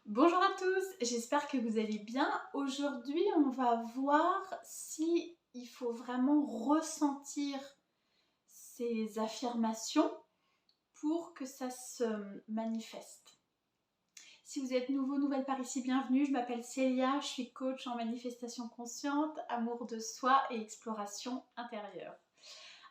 Bonjour à tous, j'espère que vous allez bien. Aujourd'hui, on va voir si il faut vraiment ressentir ces affirmations pour que ça se manifeste. Si vous êtes nouveau, nouvelle par ici, bienvenue. Je m'appelle Célia, je suis coach en manifestation consciente, amour de soi et exploration intérieure.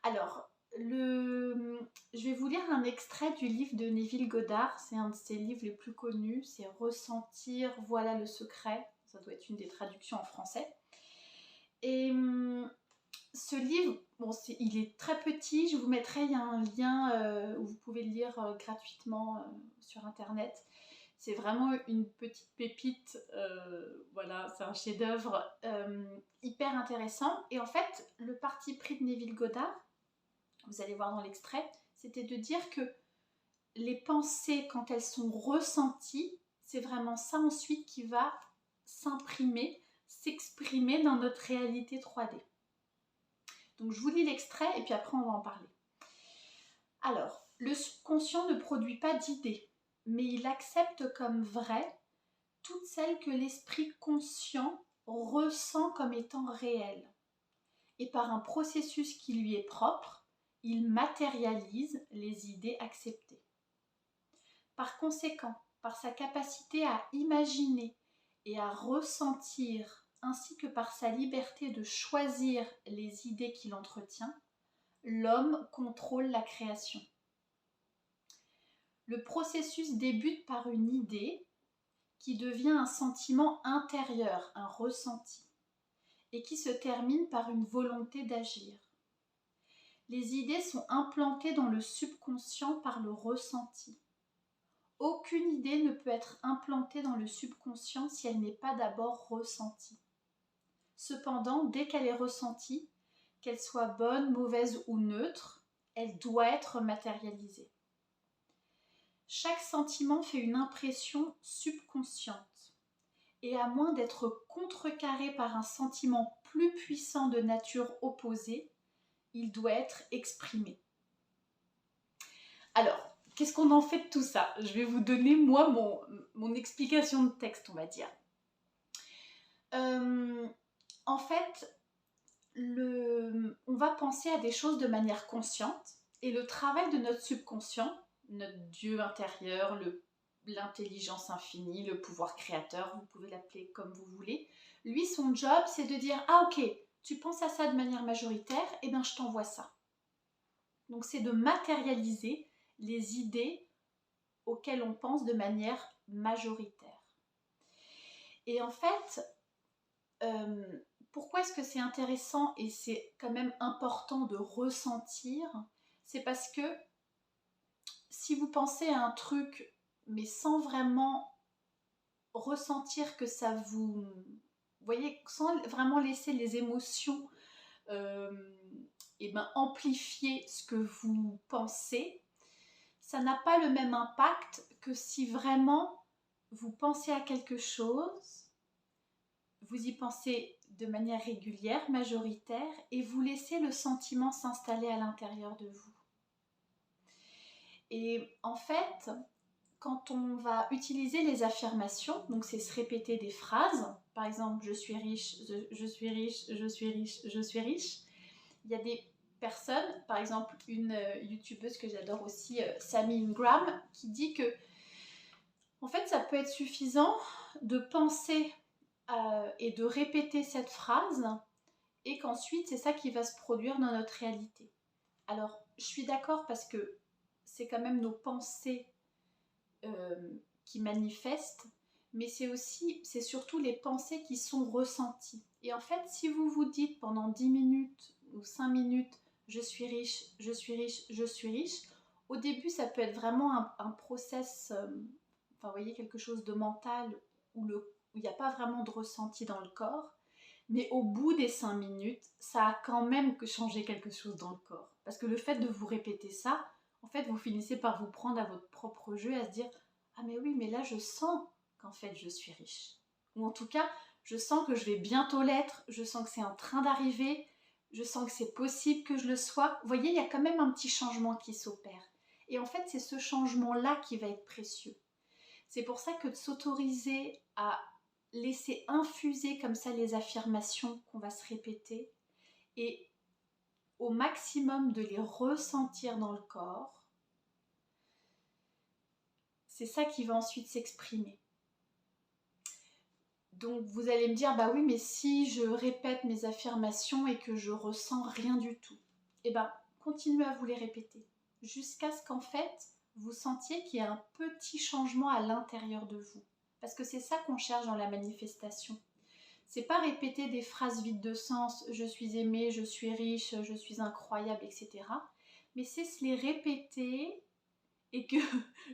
Alors, je vais vous lire un extrait du livre de Neville Goddard. C'est un de ses livres les plus connus. C'est Ressentir, voilà le secret. Ça doit être une des traductions en français. Et ce livre, bon, il est très petit. Je vous mettrai, il y a un lien où vous pouvez le lire gratuitement sur Internet. C'est vraiment une petite pépite. Voilà, c'est un chef-d'œuvre hyper intéressant. Et en fait, le parti pris de Neville Goddard, vous allez voir dans l'extrait, c'était de dire que les pensées, quand elles sont ressenties, c'est vraiment ça ensuite qui va s'imprimer, s'exprimer dans notre réalité 3D. Donc je vous lis l'extrait et puis après on va en parler. Alors, le subconscient ne produit pas d'idées, mais il accepte comme vraies toutes celles que l'esprit conscient ressent comme étant réelles. Et par un processus qui lui est propre, il matérialise les idées acceptées. Par conséquent, par sa capacité à imaginer et à ressentir, ainsi que par sa liberté de choisir les idées qu'il entretient, l'homme contrôle la création. Le processus débute par une idée qui devient un sentiment intérieur, un ressenti, et qui se termine par une volonté d'agir. Les idées sont implantées dans le subconscient par le ressenti. Aucune idée ne peut être implantée dans le subconscient si elle n'est pas d'abord ressentie. Cependant, dès qu'elle est ressentie, qu'elle soit bonne, mauvaise ou neutre, elle doit être matérialisée. Chaque sentiment fait une impression subconsciente, et à moins d'être contrecarré par un sentiment plus puissant de nature opposée, il doit être exprimé. Alors, qu'est-ce qu'on en fait de tout ça? Je vais vous donner, moi, mon explication de texte, on va dire. En fait, on va penser à des choses de manière consciente, et le travail de notre subconscient, notre Dieu intérieur, l'intelligence infinie, le pouvoir créateur, vous pouvez l'appeler comme vous voulez, lui, son job, c'est de dire « Ah ok, tu penses à ça de manière majoritaire, et bien je t'envoie ça. » Donc c'est de matérialiser les idées auxquelles on pense de manière majoritaire. Et en fait, pourquoi est-ce que c'est intéressant et c'est quand même important de ressentir? C'est parce que si vous pensez à un truc, mais sans vraiment ressentir que ça vous voyez, sans vraiment laisser les émotions amplifier ce que vous pensez, ça n'a pas le même impact que si vraiment vous pensez à quelque chose, vous y pensez de manière régulière, majoritaire, et vous laissez le sentiment s'installer à l'intérieur de vous. Et en fait, quand on va utiliser les affirmations, donc c'est se répéter des phrases, par exemple « je suis riche, je suis riche, je suis riche, je suis riche », il y a des personnes, par exemple une youtubeuse que j'adore aussi, Sammy Ingram, qui dit que en fait ça peut être suffisant de penser et de répéter cette phrase et qu'ensuite c'est ça qui va se produire dans notre réalité. Alors je suis d'accord parce que c'est quand même nos pensées qui manifestent, mais c'est surtout les pensées qui sont ressenties. Et en fait, si vous vous dites pendant 10 minutes ou 5 minutes « je suis riche, je suis riche, je suis riche », au début, ça peut être vraiment un process, enfin, vous voyez, quelque chose de mental où il n'y a pas vraiment de ressenti dans le corps. Mais au bout des 5 minutes, ça a quand même changé quelque chose dans le corps. Parce que le fait de vous répéter ça, en fait, vous finissez par vous prendre à votre propre jeu, à se dire « Ah mais oui, mais là, je sens qu'en fait, je suis riche. » Ou en tout cas, je sens que je vais bientôt l'être, je sens que c'est en train d'arriver, je sens que c'est possible que je le sois. Vous voyez, il y a quand même un petit changement qui s'opère. Et en fait, c'est ce changement-là qui va être précieux. C'est pour ça que de s'autoriser à laisser infuser comme ça les affirmations qu'on va se répéter et au maximum de les ressentir dans le corps, c'est ça qui va ensuite s'exprimer. Donc vous allez me dire, bah oui, mais si je répète mes affirmations et que je ressens rien du tout, eh ben continuez à vous les répéter jusqu'à ce qu'en fait vous sentiez qu'il y a un petit changement à l'intérieur de vous. Parce que c'est ça qu'on cherche dans la manifestation. C'est pas répéter des phrases vides de sens, je suis aimée, je suis riche, je suis incroyable, etc. Mais c'est se les répéter et que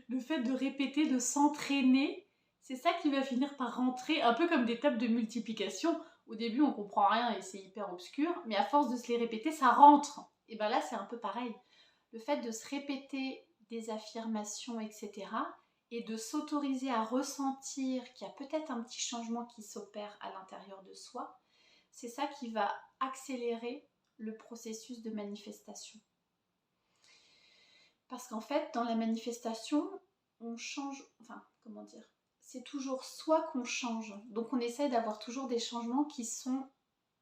le fait de répéter, de s'entraîner, c'est ça qui va finir par rentrer, un peu comme des tables de multiplication. Au début, on comprend rien et c'est hyper obscur, mais à force de se les répéter, ça rentre. Et bien là, c'est un peu pareil. Le fait de se répéter des affirmations, etc., et de s'autoriser à ressentir qu'il y a peut-être un petit changement qui s'opère à l'intérieur de soi, c'est ça qui va accélérer le processus de manifestation. Parce qu'en fait, dans la manifestation, on change, enfin, comment dire, c'est toujours soit qu'on change, donc on essaie d'avoir toujours des changements qui sont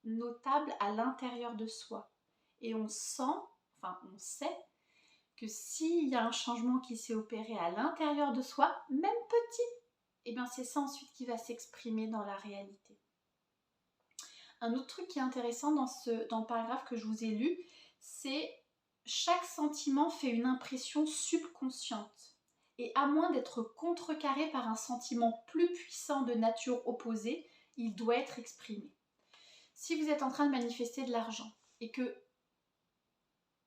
notables à l'intérieur de soi. Et on sent, enfin on sait, que s'il y a un changement qui s'est opéré à l'intérieur de soi, même petit, et bien c'est ça ensuite qui va s'exprimer dans la réalité. Un autre truc qui est intéressant dans le paragraphe que je vous ai lu, c'est chaque sentiment fait une impression subconsciente. Et à moins d'être contrecarré par un sentiment plus puissant de nature opposée, il doit être exprimé. Si vous êtes en train de manifester de l'argent et que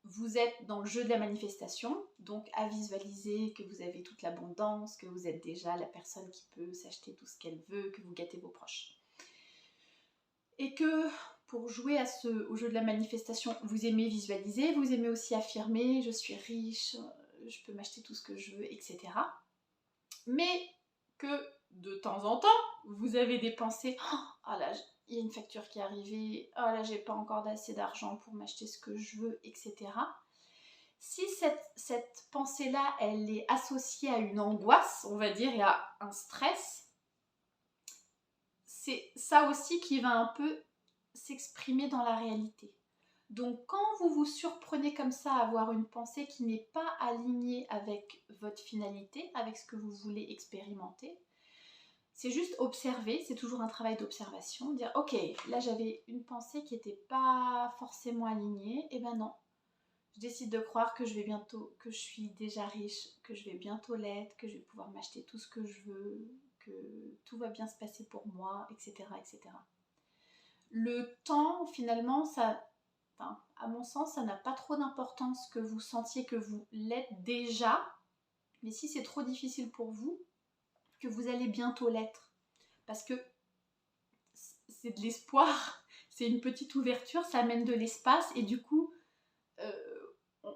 vous êtes dans le jeu de la manifestation, donc à visualiser que vous avez toute l'abondance, que vous êtes déjà la personne qui peut s'acheter tout ce qu'elle veut, que vous gâtez vos proches. Et que pour jouer au jeu de la manifestation, vous aimez visualiser, vous aimez aussi affirmer, je suis riche, je peux m'acheter tout ce que je veux, etc. Mais que de temps en temps, vous avez des pensées, oh là, il y a une facture qui est arrivée, oh là, j'ai pas encore assez d'argent pour m'acheter ce que je veux, etc. Si cette pensée-là, elle est associée à une angoisse, on va dire, et à un stress, c'est ça aussi qui va un peu s'exprimer dans la réalité. Donc quand vous vous surprenez comme ça à avoir une pensée qui n'est pas alignée avec votre finalité, avec ce que vous voulez expérimenter, c'est juste observer, c'est toujours un travail d'observation, dire ok, là j'avais une pensée qui n'était pas forcément alignée, et ben non, je décide de croire que que je suis déjà riche, que je vais bientôt l'être, que je vais pouvoir m'acheter tout ce que je veux, que tout va bien se passer pour moi, etc. etc. Le temps, finalement, à mon sens, ça n'a pas trop d'importance que vous sentiez que vous l'êtes déjà, mais si c'est trop difficile pour vous, que vous allez bientôt l'être. Parce que c'est de l'espoir, c'est une petite ouverture, ça amène de l'espace, et du coup,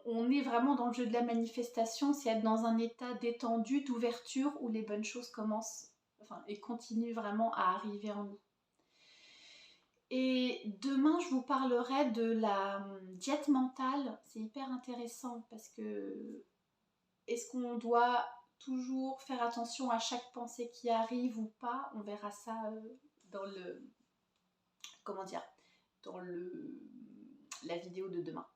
on est vraiment dans le jeu de la manifestation, c'est être dans un état détendu, d'ouverture, où les bonnes choses commencent, et continuent vraiment à arriver en nous. Et demain, je vous parlerai de la diète mentale. C'est hyper intéressant parce que est-ce qu'on doit toujours faire attention à chaque pensée qui arrive ou pas? On verra ça dans la vidéo de demain.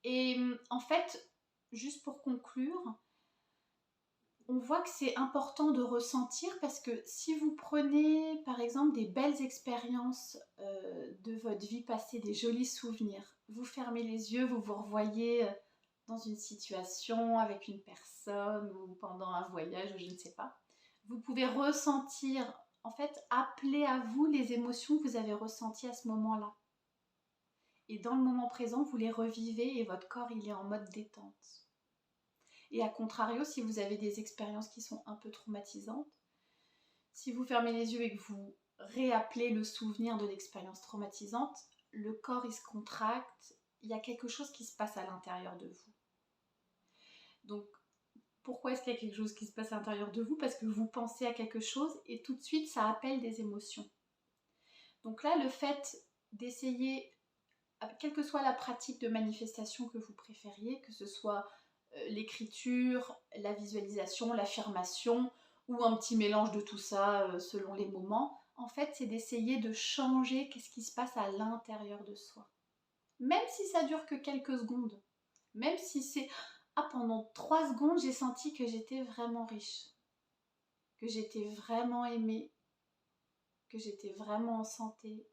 Et en fait, juste pour conclure, on voit que c'est important de ressentir parce que si vous prenez par exemple des belles expériences de votre vie passée, des jolis souvenirs, vous fermez les yeux, vous vous revoyez dans une situation avec une personne ou pendant un voyage ou je ne sais pas, vous pouvez ressentir, en fait, appeler à vous les émotions que vous avez ressenties à ce moment-là. Et dans le moment présent, vous les revivez et votre corps, il est en mode détente. Et à contrario, si vous avez des expériences qui sont un peu traumatisantes, si vous fermez les yeux et que vous réappelez le souvenir de l'expérience traumatisante, le corps il se contracte, il y a quelque chose qui se passe à l'intérieur de vous. Donc, pourquoi est-ce qu'il y a quelque chose qui se passe à l'intérieur de vous? Parce que vous pensez à quelque chose et tout de suite ça appelle des émotions. Donc là, le fait d'essayer, quelle que soit la pratique de manifestation que vous préfériez, que ce soit l'écriture, la visualisation, l'affirmation ou un petit mélange de tout ça selon les moments. En fait, c'est d'essayer de changer qu'est-ce qui se passe à l'intérieur de soi. Même si ça dure que quelques secondes, même si c'est ah, pendant 3 secondes, j'ai senti que j'étais vraiment riche, que j'étais vraiment aimée, que j'étais vraiment en santé,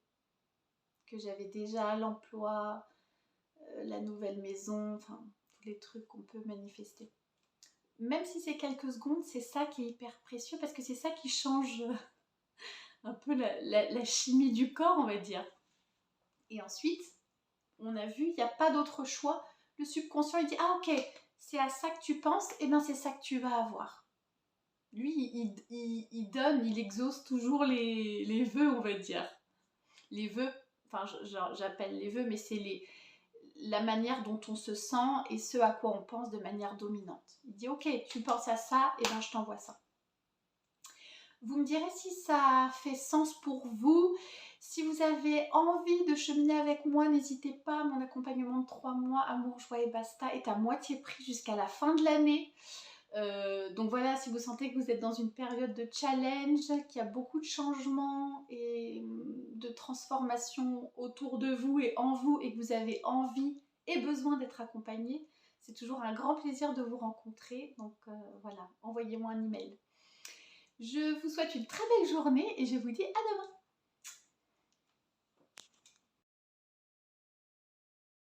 que j'avais déjà l'emploi, la nouvelle maison, enfin tous les trucs qu'on peut manifester. Même si c'est quelques secondes, c'est ça qui est hyper précieux parce que c'est ça qui change un peu la chimie du corps, on va dire. Et ensuite, on a vu, il n'y a pas d'autre choix. Le subconscient, il dit, ah ok, c'est à ça que tu penses, et bien c'est ça que tu vas avoir. Lui, il donne, il exauce toujours les vœux, on va dire. Les vœux, enfin j'appelle les vœux, mais c'est la manière dont on se sent et ce à quoi on pense de manière dominante. Il dit, ok, tu penses à ça, et bien je t'envoie ça. Vous me direz si ça fait sens pour vous. Si vous avez envie de cheminer avec moi, n'hésitez pas. Mon accompagnement de 3 mois, Amour, Joie et Basta, est à moitié prix jusqu'à la fin de l'année. Donc voilà, si vous sentez que vous êtes dans une période de challenge, qu'il y a beaucoup de changements et de transformations autour de vous et en vous, et que vous avez envie et besoin d'être accompagné, c'est toujours un grand plaisir de vous rencontrer. Donc voilà, envoyez-moi un email. Je vous souhaite une très belle journée et je vous dis à demain.